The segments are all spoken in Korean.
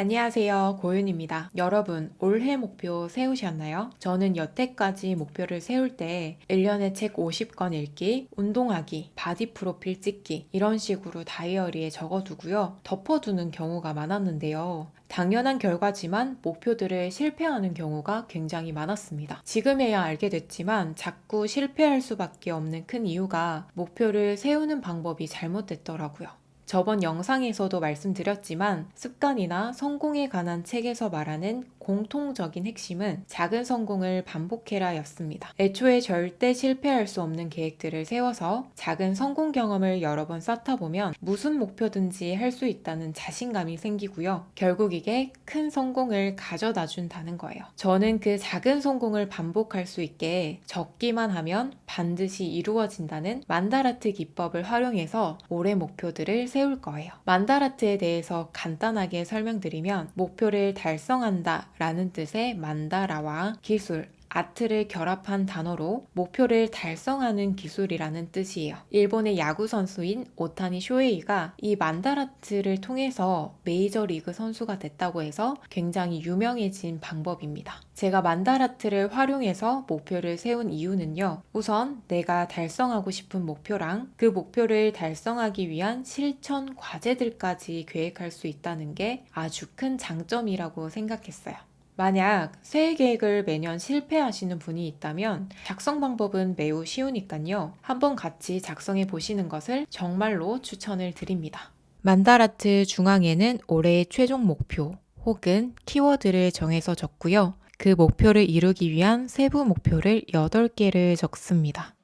안녕하세요. 고윤입니다. 여러분, 올해 목표 세우셨나요? 저는 여태까지 목표를 세울 때 1년에 책 50권 읽기, 운동하기, 바디 프로필 찍기 이런 식으로 다이어리에 적어두고요. 덮어두는 경우가 많았는데요. 당연한 결과지만 목표들을 실패하는 경우가 굉장히 많았습니다. 지금에야 알게 됐지만 자꾸 실패할 수밖에 없는 큰 이유가 목표를 세우는 방법이 잘못됐더라고요. 저번 영상에서도 말씀드렸지만 습관이나 성공에 관한 책에서 말하는 공통적인 핵심은 작은 성공을 반복해라 였습니다. 애초에 절대 실패할 수 없는 계획들을 세워서 작은 성공 경험을 여러 번 쌓다 보면 무슨 목표든지 할 수 있다는 자신감이 생기고요. 결국 이게 큰 성공을 가져다 준다는 거예요. 저는 그 작은 성공을 반복할 수 있게 적기만 하면 반드시 이루어진다는 만다라트 기법을 활용해서 올해 목표들을 세울 거예요. 만다라트에 대해서 간단하게 설명드리면 목표를 달성한다 라는 뜻의 만다라와 기술, 아트를 결합한 단어로 목표를 달성하는 기술이라는 뜻이에요. 일본의 야구 선수인 오타니 쇼헤이가 이 만다라트를 통해서 메이저리그 선수가 됐다고 해서 굉장히 유명해진 방법입니다. 제가 만다라트를 활용해서 목표를 세운 이유는요. 우선 내가 달성하고 싶은 목표랑 그 목표를 달성하기 위한 실천 과제들까지 계획할 수 있다는 게 아주 큰 장점이라고 생각했어요. 만약 새해 계획을 매년 실패하시는 분이 있다면 작성 방법은 매우 쉬우니까요. 한번 같이 작성해 보시는 것을 정말로 추천을 드립니다. 만다라트 중앙에는 올해의 최종 목표 혹은 키워드를 정해서 적고요. 그 목표를 이루기 위한 세부 목표를 8개를 적습니다.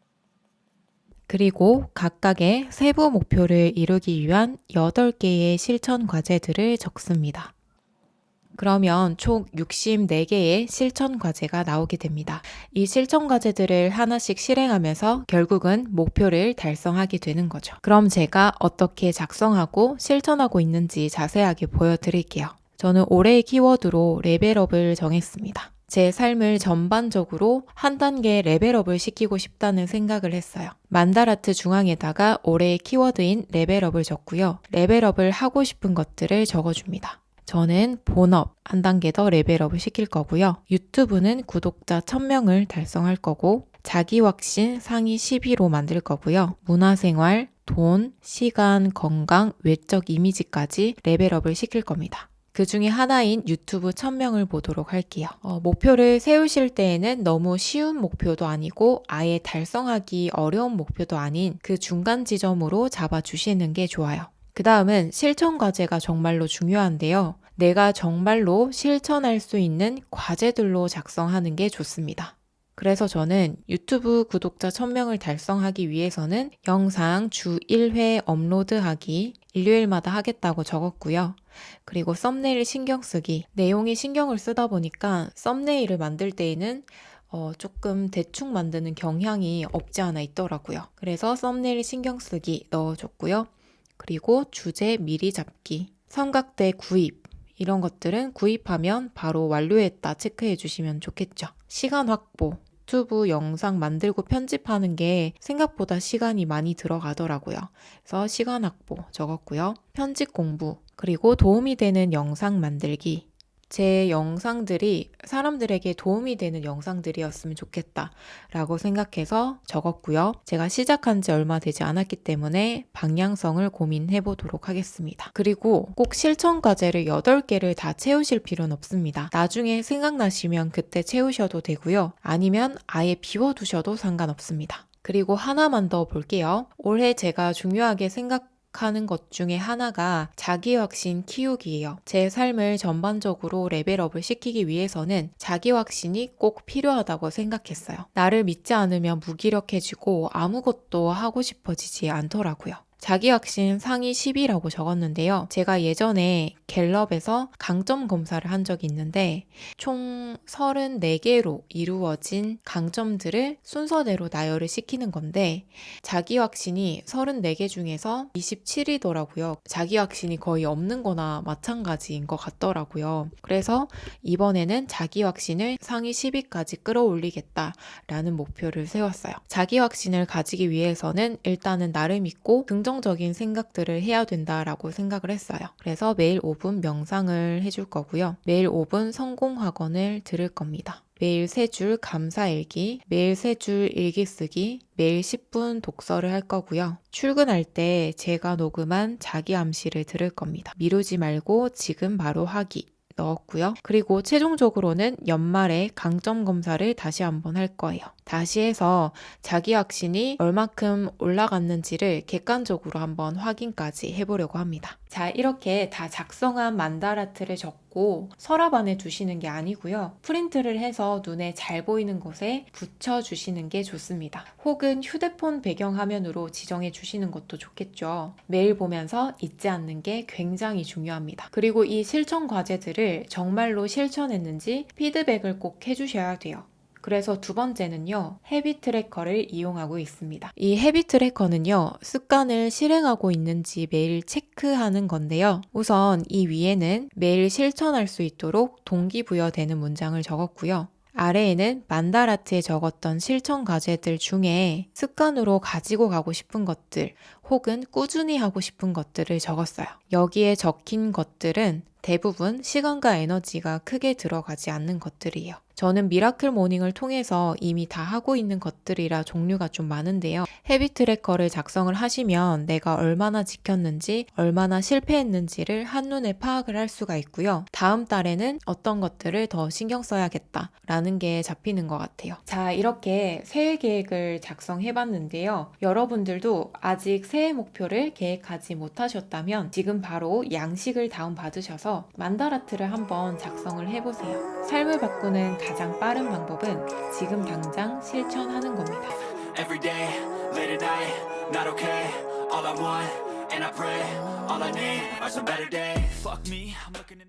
그리고 각각의 세부 목표를 이루기 위한 8개의 실천 과제들을 적습니다. 그러면 총 64개의 실천 과제가 나오게 됩니다. 이 실천 과제들을 하나씩 실행하면서 결국은 목표를 달성하게 되는 거죠. 그럼 제가 어떻게 작성하고 실천하고 있는지 자세하게 보여드릴게요. 저는 올해의 키워드로 레벨업을 정했습니다. 제 삶을 전반적으로 한 단계 레벨업을 시키고 싶다는 생각을 했어요. 만다라트 중앙에다가 올해의 키워드인 레벨업을 적고요. 레벨업을 하고 싶은 것들을 적어줍니다. 저는 본업 한 단계 더 레벨업을 시킬 거고요. 유튜브는 구독자 1000명을 달성할 거고 자기 확신 상위 10위로 만들 거고요. 문화생활, 돈, 시간, 건강, 외적 이미지까지 레벨업을 시킬 겁니다. 그 중에 하나인 유튜브 1000명을 보도록 할게요. 목표를 세우실 때에는 너무 쉬운 목표도 아니고 아예 달성하기 어려운 목표도 아닌 그 중간 지점으로 잡아주시는 게 좋아요. 그 다음은 실천 과제가 정말로 중요한데요. 내가 정말로 실천할 수 있는 과제들로 작성하는 게 좋습니다. 그래서 저는 유튜브 구독자 1000명을 달성하기 위해서는 영상 주 1회 업로드하기 일요일마다 하겠다고 적었고요. 그리고 썸네일 신경 쓰기. 내용에 신경을 쓰다 보니까 썸네일을 만들 때에는 조금 대충 만드는 경향이 없지 않아 있더라고요. 그래서 썸네일 신경 쓰기 넣어줬고요. 그리고 주제 미리 잡기, 삼각대 구입 이런 것들은 구입하면 바로 완료했다 체크해 주시면 좋겠죠. 시간 확보, 유튜브 영상 만들고 편집하는 게 생각보다 시간이 많이 들어가더라고요. 그래서 시간 확보 적었고요. 편집 공부, 그리고 도움이 되는 영상 만들기. 제 영상들이 사람들에게 도움이 되는 영상들이었으면 좋겠다 라고 생각해서 적었고요. 제가 시작한 지 얼마 되지 않았기 때문에 방향성을 고민해 보도록 하겠습니다. 그리고 꼭 실천 과제를 8개를 다 채우실 필요는 없습니다. 나중에 생각나시면 그때 채우셔도 되고요. 아니면 아예 비워두셔도 상관없습니다. 그리고 하나만 더 볼게요. 올해 제가 중요하게 하는 것 중에 하나가 자기 확신 키우기예요. 제 삶을 전반적으로 레벨업을 시키기 위해서는 자기 확신이 꼭 필요하다고 생각했어요. 나를 믿지 않으면 무기력해지고 아무것도 하고 싶어지지 않더라고요. 자기 확신 상위 10위라고 적었는데요. 제가 예전에 갤럽에서 강점 검사를 한 적이 있는데 총 34개로 이루어진 강점들을 순서대로 나열을 시키는 건데 자기 확신이 34개 중에서 27위더라고요. 자기 확신이 거의 없는 거나 마찬가지인 것 같더라고요. 그래서 이번에는 자기 확신을 상위 10위까지 끌어올리겠다라는 목표를 세웠어요. 자기 확신을 가지기 위해서는 일단은 나를 믿고 긍정 긍정적인 생각들을 해야 된다라고 생각을 했어요. 그래서 매일 5분 명상을 해줄 거고요. 매일 5분 성공학원을 들을 겁니다. 매일 3줄 감사일기, 매일 3줄 일기 쓰기, 매일 10분 독서를 할 거고요. 출근할 때 제가 녹음한 자기 암시를 들을 겁니다. 미루지 말고 지금 바로 하기. 넣었고요. 그리고 최종적으로는 연말에 강점 검사를 다시 한번 할 거예요. 다시 해서 자기 확신이 얼마큼 올라갔는지를 객관적으로 한번 확인까지 해보려고 합니다. 자, 이렇게 다 작성한 만다라트를 적고 서랍 안에 두시는 게 아니고요. 프린트를 해서 눈에 잘 보이는 곳에 붙여주시는 게 좋습니다. 혹은 휴대폰 배경화면으로 지정해 주시는 것도 좋겠죠. 매일 보면서 잊지 않는 게 굉장히 중요합니다. 그리고 이 실천 과제들을 정말로 실천했는지 피드백을 꼭 해주셔야 돼요. 그래서 두 번째는요, 헤비 트래커를 이용하고 있습니다. 이 헤비 트래커는요, 습관을 실행하고 있는지 매일 체크하는 건데요. 우선 이 위에는 매일 실천할 수 있도록 동기부여되는 문장을 적었고요. 아래에는 만다라트에 적었던 실천 과제들 중에 습관으로 가지고 가고 싶은 것들 혹은 꾸준히 하고 싶은 것들을 적었어요. 여기에 적힌 것들은 대부분 시간과 에너지가 크게 들어가지 않는 것들이에요. 저는 미라클 모닝을 통해서 이미 다 하고 있는 것들이라 종류가 좀 많은데요. 헤비 트래커를 작성을 하시면 내가 얼마나 지켰는지, 얼마나 실패했는지를 한눈에 파악을 할 수가 있고요. 다음 달에는 어떤 것들을 더 신경 써야겠다라는 게 잡히는 것 같아요. 자, 이렇게 새해 계획을 작성해봤는데요. 여러분들도 아직 새해 목표를 계획하지 못하셨다면 지금 바로 양식을 다운받으셔서 만다라트를 한번 작성을 해보세요. 삶을 바꾸는 가장 빠른 방법은 지금 당장 실천하는 겁니다. Every day, late at night, not okay. All I want, and I pray, all I need are some better days. Fuck me, I'm looking in